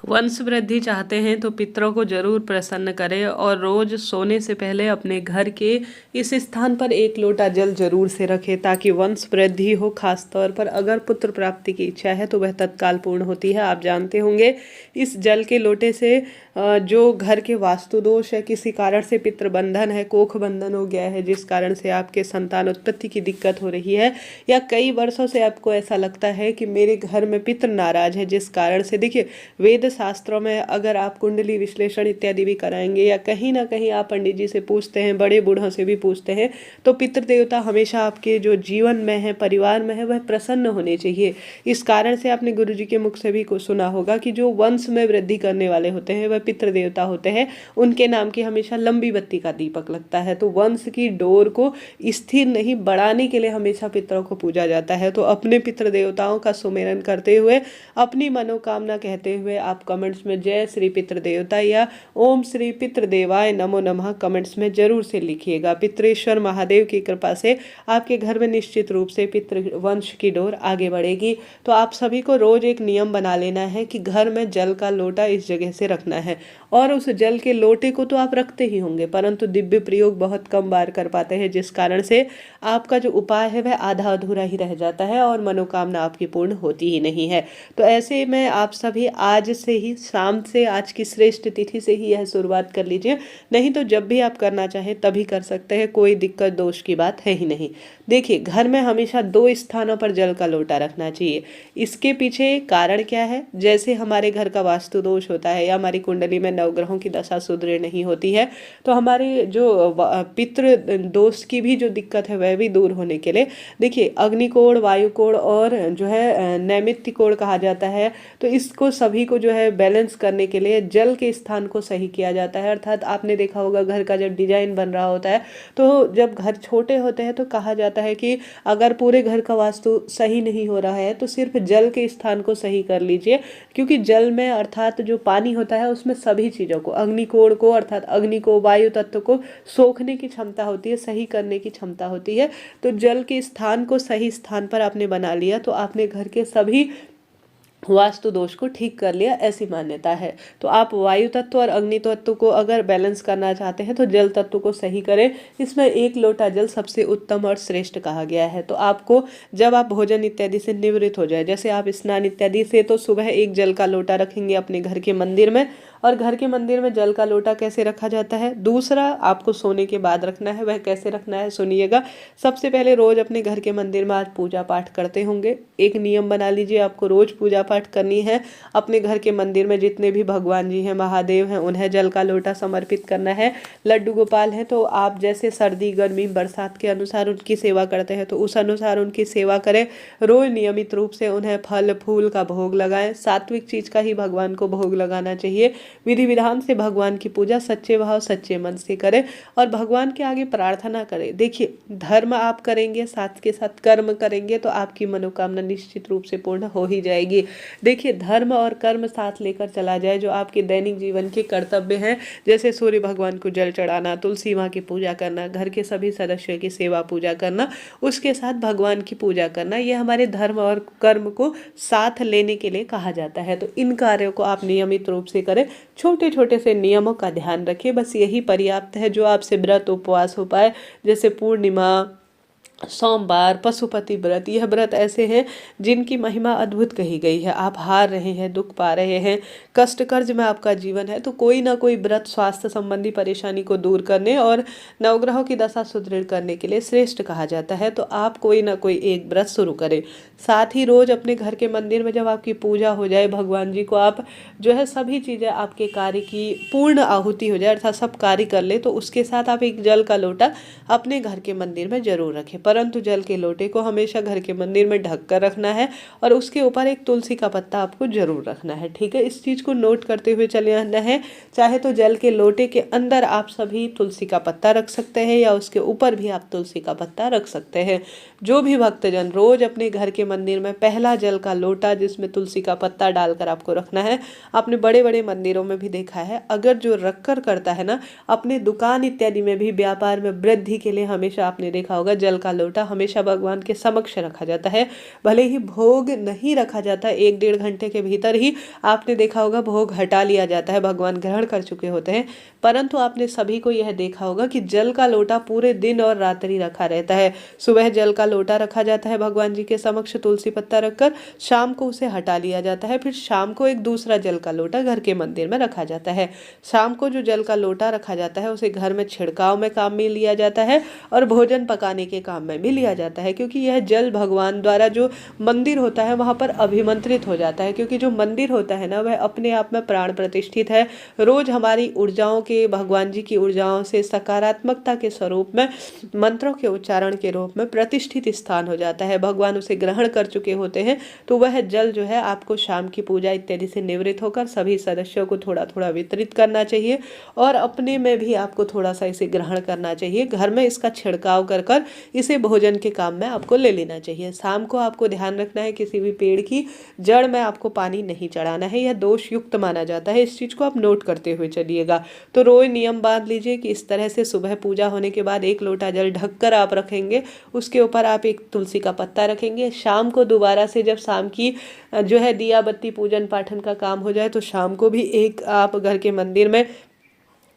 वंश वृद्धि चाहते हैं तो पितरों को जरूर प्रसन्न करें और रोज सोने से पहले अपने घर के इस स्थान पर एक लोटा जल जरूर से रखें ताकि वंश वृद्धि हो। खास तौर पर अगर पुत्र प्राप्ति की इच्छा है तो वह तत्काल पूर्ण होती है। आप जानते होंगे इस जल के लोटे से जो घर के वास्तु दोष है, किसी कारण से पितृ बंधन है, कोख बंधन हो गया है, जिस कारण से आपके संतान उत्पत्ति की दिक्कत हो रही है, या कई वर्षों से आपको ऐसा लगता है कि मेरे घर में पितृ नाराज है, जिस कारण से देखिए वेद शास्त्रों में अगर आप कुंडली विश्लेषण इत्यादि भी कराएंगे या कहीं ना कहीं आप पंडित जी से पूछते हैं, बड़े बूढ़ों से भी पूछते हैं, तो पितृ देवता हमेशा आपके जो जीवन में है, परिवार में है, वह प्रसन्न होने चाहिए। इस कारण से आपने गुरु जी के मुख से भी कुछ सुना होगा कि जो वंश में वृद्धि करने वाले होते हैं वह पितृ देवता होते हैं, उनके नाम की हमेशा लंबी बत्ती का दीपक लगता है। तो वंश की डोर को स्थिर नहीं बढ़ाने के लिए हमेशा पितरों को पूजा जाता है। तो अपने पितृ देवताओं का सुमेरन करते हुए, अपनी मनोकामना कहते हुए आप कमेंट्स में जय श्री पितृ देवता या ओम श्री पितृ देवाय नमो नमः कमेंट्स में जरूर से लिखिएगा। पितृेश्वर महादेव की कृपा से आपके घर में निश्चित रूप से पितृ वंश की डोर आगे बढ़ेगी। तो आप सभी को रोज एक नियम बना लेना है कि घर में जल का लोटा इस जगह से रखना है, और उस जल के लोटे को तो आप रखते ही होंगे परंतु दिव्य प्रयोग बहुत कम बार कर पाते हैं, जिस कारण से आपका जो उपाय है वह आधा अधूरा ही रह जाता है और मनोकामना आपकी पूर्ण होती ही नहीं है। तो ऐसे में आप सभी आज से ही, शाम से, आज की श्रेष्ठ तिथि से ही यह शुरुआत कर लीजिए, नहीं तो जब भी आप करना चाहें तभी कर सकते हैं, कोई दिक्कत दोष की बात है ही नहीं। देखिए घर में हमेशा 2 स्थानों पर जल का लोटा रखना चाहिए। इसके पीछे कारण क्या है, जैसे हमारे घर का वास्तु दोष होता है या हमारी कुंडली में नवग्रहों की दशा सुदृढ़ नहीं होती है, तो हमारे जो पितृ दोष की भी जो दिक्कत है वह भी दूर होने के लिए देखिए अग्निकोण, वायुकोण और जो है नैमित्तिक कोण कहा जाता है, तो इसको सभी को जो है बैलेंस करने के लिए जल के स्थान को सही किया जाता है। अर्थात आपने देखा होगा घर का जब डिजाइन बन रहा होता है तो जब घर छोटे होते हैं तो कहा जाता है कि अगर पूरे घर का वास्तु सही नहीं हो रहा है तो सिर्फ जल के स्थान को सही कर लीजिए, क्योंकि जल में अर्थात जो पानी होता है उसमें सभी चीज़ों को, अग्निकोण को अर्थात अग्नि को, वायु तत्व को सोखने की क्षमता होती है, सही करने की क्षमता होती है। तो जल के स्थान को सही स्थान पर आपने बना लिया तो आपने घर के सभी वास्तु दोष को ठीक कर लिया, ऐसी मान्यता है। तो आप वायु तत्व और अग्नि तत्व को अगर बैलेंस करना चाहते हैं तो जल तत्व को सही करें। इसमें 1 लोटा जल सबसे उत्तम और श्रेष्ठ कहा गया है। तो आपको जब आप भोजन इत्यादि से निवृत्त हो जाए, जैसे आप स्नान इत्यादि से, तो सुबह 1 जल का लोटा रखेंगे अपने घर के मंदिर में। और घर के मंदिर में जल का लोटा कैसे रखा जाता है, दूसरा आपको सोने के बाद रखना है, वह कैसे रखना है सुनिएगा। सबसे पहले रोज अपने घर के मंदिर में आज पूजा पाठ करते होंगे, एक नियम बना लीजिए, आपको रोज पूजा पाठ करनी है। अपने घर के मंदिर में जितने भी भगवान जी हैं, महादेव हैं, उन्हें जल का लोटा समर्पित करना है। लड्डू गोपाल हैं तो आप जैसे सर्दी गर्मी बरसात के अनुसार उनकी सेवा करते हैं तो उस अनुसार उनकी सेवा करें। रोज नियमित रूप से उन्हें फल फूल का भोग लगाएं, सात्विक चीज का ही भगवान को भोग लगाना चाहिए। विधि विधान से भगवान की पूजा सच्चे भाव सच्चे मन से करें और भगवान के आगे प्रार्थना करें। देखिए धर्म आप करेंगे, साथ के साथ कर्म करेंगे तो आपकी मनोकामना निश्चित रूप से पूर्ण हो ही जाएगी। देखिए धर्म और कर्म साथ लेकर चला जाए, जो आपके दैनिक जीवन के कर्तव्य हैं, जैसे सूर्य भगवान को जल चढ़ाना, तुलसी माँ की पूजा करना, घर के सभी सदस्यों की सेवा पूजा करना, उसके साथ भगवान की पूजा करना, ये हमारे धर्म और कर्म को साथ लेने के लिए कहा जाता है। तो इन कार्यों को आप नियमित रूप से करें, छोटे छोटे से नियमों का ध्यान रखिए, बस यही पर्याप्त है। जो आपसे व्रत उपवास हो पाए, जैसे पूर्णिमा, सोमवार, पशुपति व्रत, यह व्रत ऐसे हैं जिनकी महिमा अद्भुत कही गई है। आप हार रहे हैं, दुख पा रहे हैं, कष्ट कर्ज में आपका जीवन है, तो कोई ना कोई व्रत स्वास्थ्य संबंधी परेशानी को दूर करने और नवग्रहों की दशा सुदृढ़ करने के लिए श्रेष्ठ कहा जाता है। तो आप कोई ना कोई एक व्रत शुरू करें। साथ ही रोज अपने घर के मंदिर में जब आपकी पूजा हो जाए, भगवान जी को आप जो है सभी चीज़ें आपके कार्य की पूर्ण आहुति हो जाए, अर्थात सब कार्य कर ले, तो उसके साथ आप एक जल का लोटा अपने घर के मंदिर में जरूर रखें। परंतु जल के लोटे को हमेशा घर के मंदिर में ढक कर रखना है और उसके ऊपर एक तुलसी का पत्ता आपको जरूर रखना है। ठीक है, इस चीज को नोट करते हुए चले आना है। चाहे तो जल के लोटे के अंदर आप सभी तुलसी का पत्ता रख सकते हैं या उसके ऊपर भी आप तुलसी का पत्ता रख सकते हैं। जो भी भक्तजन रोज अपने घर के मंदिर में पहला जल का लोटा जिसमें तुलसी का पत्ता डालकर आपको रखना है, आपने बड़े बड़े मंदिरों में भी देखा है, अगर जो रखकर करता है ना, अपने दुकान इत्यादि में भी व्यापार में वृद्धि के लिए हमेशा आपने देखा होगा जल का लोटा हमेशा भगवान के समक्ष रखा जाता है। भले ही भोग नहीं रखा जाता 1-1.5 घंटे के भीतर ही आपने देखा होगा भोग हटा लिया जाता है, भगवान ग्रहण कर चुके होते हैं, परंतु आपने सभी को यह देखा होगा कि जल का लोटा पूरे दिन और रात्रि रखा रहता है। सुबह जल का लोटा रखा जाता है भगवान जी के समक्ष तुलसी पत्ता रखकर, शाम को उसे हटा लिया जाता है, फिर शाम को एक दूसरा जल का लोटा घर के मंदिर में रखा जाता है। शाम को जो जल का लोटा रखा जाता है उसे घर में छिड़काव में काम में लिया जाता है और भोजन पकाने के काम में भी लिया जाता है, क्योंकि यह जल भगवान द्वारा जो मंदिर होता है वहां पर अभिमंत्रित हो जाता है, क्योंकि जो मंदिर होता है ना वह अपने आप में प्राण प्रतिष्ठित है। रोज हमारी ऊर्जाओं के, भगवान जी की ऊर्जाओं से सकारात्मकता के स्वरूप में मंत्रों के उच्चारण के रूप में प्रतिष्ठित स्थान हो जाता है। भगवान उसे ग्रहण कर चुके होते हैं, तो वह जल जो है आपको शाम की पूजा इत्यादि से निवृत्त होकर सभी सदस्यों को थोड़ा थोड़ा वितरित करना चाहिए और अपने में भी आपको थोड़ा सा इसे ग्रहण करना चाहिए। घर में इसका छिड़काव कर कर इसे भोजन के काम में आपको ले लेना चाहिए। शाम को आपको ध्यान रखना है किसी भी पेड़ की जड़ में आपको पानी नहीं चढ़ाना है, यह दोष युक्त माना जाता है। इस चीज को आप नोट करते हुए चलिएगा। तो रोज नियम बांध लीजिए कि इस तरह से सुबह पूजा होने के बाद 1 लोटा जल ढककर आप रखेंगे, उसके ऊपर आप एक तुलसी का पत्ता रखेंगे। शाम को दोबारा से जब शाम की जो है दिया बत्ती पूजन पाठन का काम हो जाए तो शाम को भी एक आप घर के मंदिर में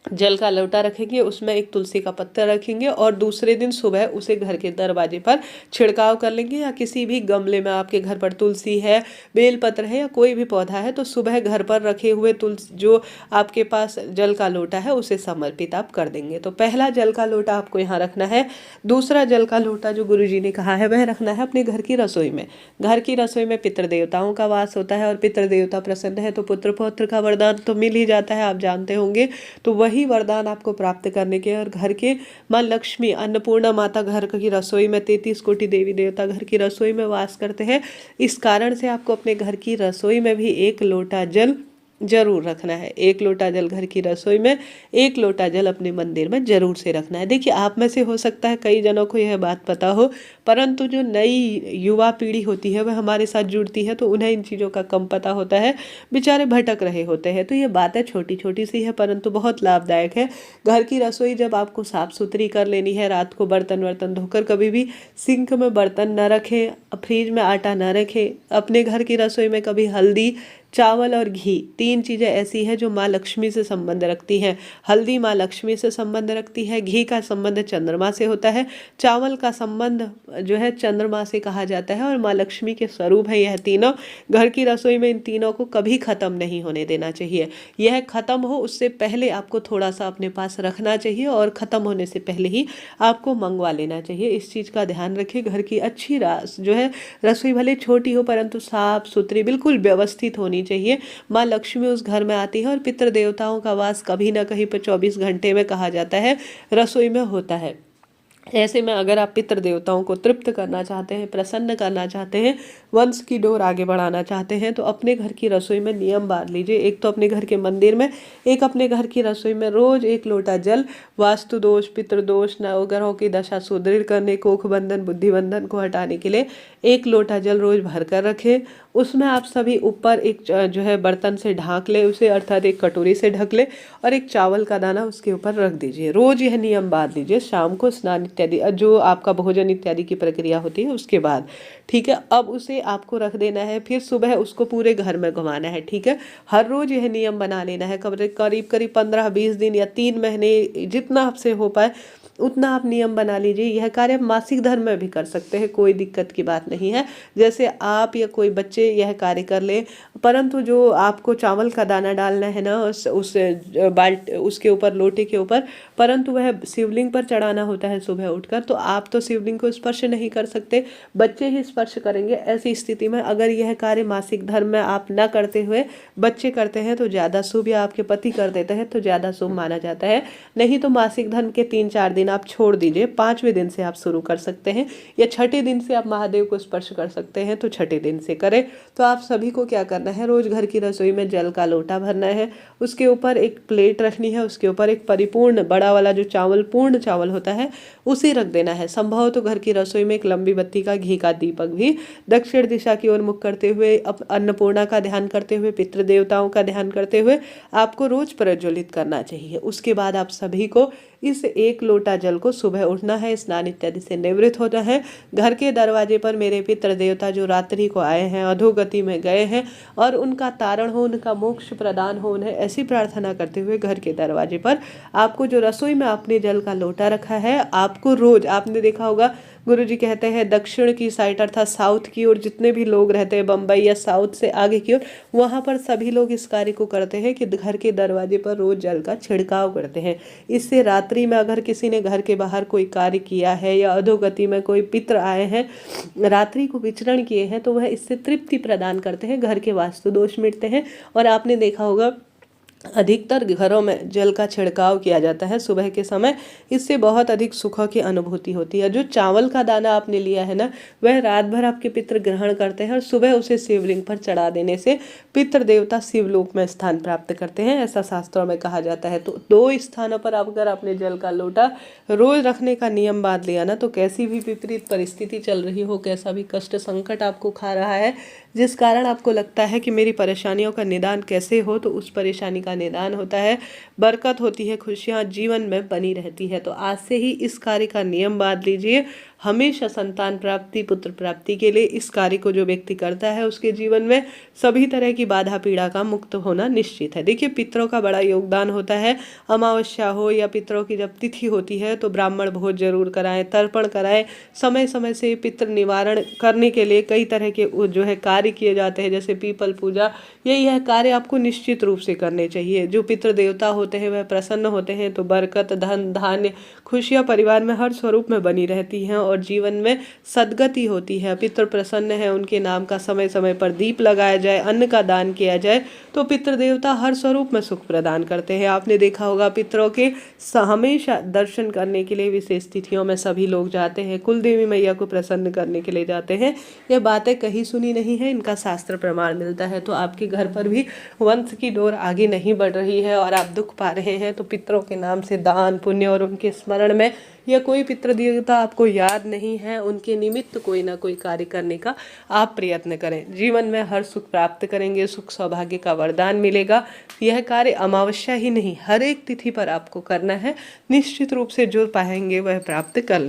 जल का लोटा रखेंगे, उसमें एक तुलसी का पत्ता रखेंगे और दूसरे दिन सुबह उसे घर के दरवाजे पर छिड़काव कर लेंगे, या किसी भी गमले में आपके घर पर तुलसी है, बेलपत्र है या कोई भी पौधा है तो सुबह घर पर रखे हुए तुलसी जो आपके पास जल का लोटा है उसे समर्पित आप कर देंगे। तो पहला जल का लोटा आपको यहाँ रखना है। दूसरा जल का लोटा जो गुरुजी ने कहा है वह रखना है अपने घर की रसोई में। घर की रसोई में पितृदेवताओं का वास होता है और पितृदेवता प्रसन्न है तो पुत्र पौत्र का वरदान तो मिल ही जाता है, आप जानते होंगे। तो वही वरदान आपको प्राप्त करने के और घर के माँ लक्ष्मी अन्नपूर्णा माता घर की रसोई में 33 कोटि देवी देवता घर की रसोई में वास करते हैं। इस कारण से आपको अपने घर की रसोई में भी 1 लोटा जल जरूर रखना है। 1 लोटा जल घर की रसोई में, 1 लोटा जल अपने मंदिर में जरूर से रखना है। देखिए आप में से हो सकता है कई जनों को यह बात पता हो, परंतु जो नई युवा पीढ़ी होती है वह हमारे साथ जुड़ती है तो उन्हें इन चीज़ों का कम पता होता है, बेचारे भटक रहे होते हैं। तो ये बातें छोटी छोटी सी है परंतु बहुत लाभदायक है। घर की रसोई जब आपको साफ सुथरी कर लेनी है, रात को बर्तन वर्तन धोकर कभी भी सिंक में बर्तन न रखें, फ्रिज में आटा न रखें। अपने घर की रसोई में कभी हल्दी, चावल और घी 3 चीज़ें ऐसी हैं जो माँ लक्ष्मी से संबंध रखती हैं। हल्दी माँ लक्ष्मी से संबंध रखती है, घी का संबंध चंद्रमा से होता है, चावल का संबंध जो है चंद्रमा से कहा जाता है और माँ लक्ष्मी के स्वरूप है यह तीनों। घर की रसोई में इन तीनों को कभी ख़त्म नहीं होने देना चाहिए। यह ख़त्म हो उससे पहले आपको थोड़ा सा अपने पास रखना चाहिए और ख़त्म होने से पहले ही आपको मंगवा लेना चाहिए। इस चीज़ का ध्यान रखें। घर की अच्छी जो है रसोई भले छोटी हो परंतु साफ सुथरी बिल्कुल व्यवस्थित होनी चाहिए। माँ लक्ष्मी उस घर में आती है और पितृ देवताओं का वास कभी ना कहीं पर 24 घंटे में कहा जाता है रसोई में होता है। ऐसे में अगर आप पितृ देवताओं को तृप्त करना चाहते हैं, प्रसन्न करना चाहते हैं, वंश की डोर आगे बढ़ाना चाहते हैं तो अपने घर की रसोई में नियम बांध लीजिए। एक तो अपने घर के मंदिर में, एक अपने घर की रसोई में रोज 1 लोटा जल वास्तु दोष, पितृदोष, नवग्रहों की दशा सुदृढ़ करने, कोख बंधन, बुद्धि बंधन को हटाने के लिए 1 लोटा जल रोज भर कर रखें। उसमें आप सभी ऊपर एक जो है बर्तन से ढाँक ले उसे, अर्थात एक कटोरी से ढक ले और एक चावल का दाना उसके ऊपर रख दीजिए। रोज यह नियम बांध लीजिए। शाम को स्नान इत्यादि जो आपका भोजन इत्यादि की प्रक्रिया होती है उसके बाद, ठीक है। अब उसे आपको रख देना है, फिर सुबह उसको पूरे घर में घुमाना है, ठीक है। हर रोज यह नियम बना लेना है। करीब करीब 15-20 दिन या 3 महीने जितना आपसे हो पाए उतना आप नियम बना लीजिए। यह कार्य मासिक धर्म में भी कर सकते हैं, कोई दिक्कत की बात नहीं है। जैसे आप या कोई बच्चे यह कार्य कर ले, परंतु जो आपको चावल का दाना डालना है ना उस उसके ऊपर, लोटे के ऊपर, परंतु वह शिवलिंग पर चढ़ाना होता है सुबह उठकर, तो आप तो शिवलिंग को स्पर्श नहीं कर सकते, बच्चे ही स्पर्श करेंगे। ऐसी स्थिति में अगर यह कार्य मासिक धर्म में आप न करते हुए बच्चे करते हैं तो ज़्यादा शुभ, या आपके पति कर देते हैं तो ज़्यादा शुभ माना जाता है। नहीं तो मासिक धर्म के 3-4 दिन आप छोड़ दीजिए, 5वें दिन से आप शुरू कर सकते हैं, या 6ठे दिन से आप महादेव को स्पर्श कर सकते हैं तो 6ठे दिन से करें। तो आप सभी को क्या करना है, रोज घर की रसोई में जल का लोटा भरना है, उसके ऊपर एक प्लेट रखनी है, उसके ऊपर एक परिपूर्ण बड़ा वाला जो चावल, पूर्ण चावल होता है उसे रख देना है। संभव तो घर की रसोई में एक लंबी बत्ती का घी का दीपक भी दक्षिण दिशा की ओर मुख करते हुए, अन्नपूर्णा का ध्यान करते हुए, पितृदेवताओं का ध्यान करते हुए आपको रोज प्रज्वलित करना चाहिए। उसके बाद आप सभी को इस 1 लोटा जल को सुबह उठना है, स्नान इत्यादि से निवृत्त होना है। घर के दरवाजे पर मेरे पितृ देवता जो रात्रि को आए हैं, अधोगति में गए हैं और उनका तारण हो, उनका मोक्ष प्रदान हो, उन्हें ऐसी प्रार्थना करते हुए घर के दरवाजे पर आपको जो रसोई में आपने जल का लोटा रखा है, आपको रोज, आपने देखा होगा गुरुजी कहते हैं दक्षिण की साइड अर्थात साउथ की ओर जितने भी लोग रहते हैं, बम्बई या साउथ से आगे की ओर, वहाँ पर सभी लोग इस कार्य को करते हैं कि घर के दरवाजे पर रोज जल का छिड़काव करते हैं। इससे रात्रि में अगर किसी ने घर के बाहर कोई कार्य किया है या अधोगति में कोई पितृ आए हैं, रात्रि को विचरण किए हैं, तो वह इससे तृप्ति प्रदान करते हैं, घर के वास्तु दोष मिटते हैं। और आपने देखा होगा अधिकतर घरों में जल का छिड़काव किया जाता है सुबह के समय, इससे बहुत अधिक सुखों की अनुभूति होती है। जो चावल का दाना आपने लिया है ना, वह रात भर आपके पितृ ग्रहण करते हैं और सुबह उसे शिवलिंग पर चढ़ा देने से पितृ देवता शिवलोक में स्थान प्राप्त करते हैं, ऐसा शास्त्रों में कहा जाता है। तो 2 स्थानों पर अगर आपने जल का लोटा रोज रखने का नियम बांध लिया ना, तो कैसी भी विपरीत परिस्थिति चल रही हो, कैसा भी कष्ट संकट आपको खा रहा है, जिस कारण आपको लगता है कि मेरी परेशानियों का निदान कैसे हो, तो उस परेशानी का निदान होता है, बरकत होती है, खुशियाँ जीवन में बनी रहती है। तो आज से ही इस कार्य का नियम बांध लीजिए। हमेशा संतान प्राप्ति, पुत्र प्राप्ति के लिए इस कार्य को जो व्यक्ति करता है, उसके जीवन में सभी तरह की बाधा पीड़ा का मुक्त होना निश्चित है। देखिए, पितरों का बड़ा योगदान होता है। अमावस्या हो या पितरों की जब तिथि होती है तो ब्राह्मण भोज जरूर कराएं, तर्पण कराएं। समय समय से पितृ निवारण करने के लिए कई तरह के जो है कार्य किए जाते हैं, जैसे पीपल पूजा। यह कार्य आपको निश्चित रूप से करने चाहिए। जो पितृ देवता होते हैं वह प्रसन्न होते हैं, तो बरकत, धन, धान्य, खुशियाँ परिवार में हर स्वरूप में बनी रहती हैं और जीवन में सद्गति होती है। पितृ प्रसन्न है, उनके नाम का समय समय पर दीप लगाया जाए, अन्न का दान किया जाए, तो पितृ देवता हर स्वरूप में सुख प्रदान करते हैं। आपने देखा होगा पितरों के हमेशा दर्शन करने के लिए विशेष तिथियों में सभी लोग जाते हैं, कुल देवी मैया को प्रसन्न करने के लिए जाते हैं। ये बातें कहीं सुनी नहीं है, इनका शास्त्र प्रमाण मिलता है। तो आपके घर पर भी वंश की डोर आगे नहीं बढ़ रही है और आप दुख पा रहे हैं, तो पितरों के नाम से दान पुण्य और उनके स्मरण में, या कोई पितृ देवता आपको याद नहीं है, उनके निमित्त कोई ना कोई कार्य करने का आप प्रयत्न करें। जीवन में हर सुख प्राप्त करेंगे, सुख सौभाग्य का वरदान मिलेगा। यह कार्य अमावस्या ही नहीं, हर एक तिथि पर आपको करना है। निश्चित रूप से जो पाएंगे वह प्राप्त कर लेंगे।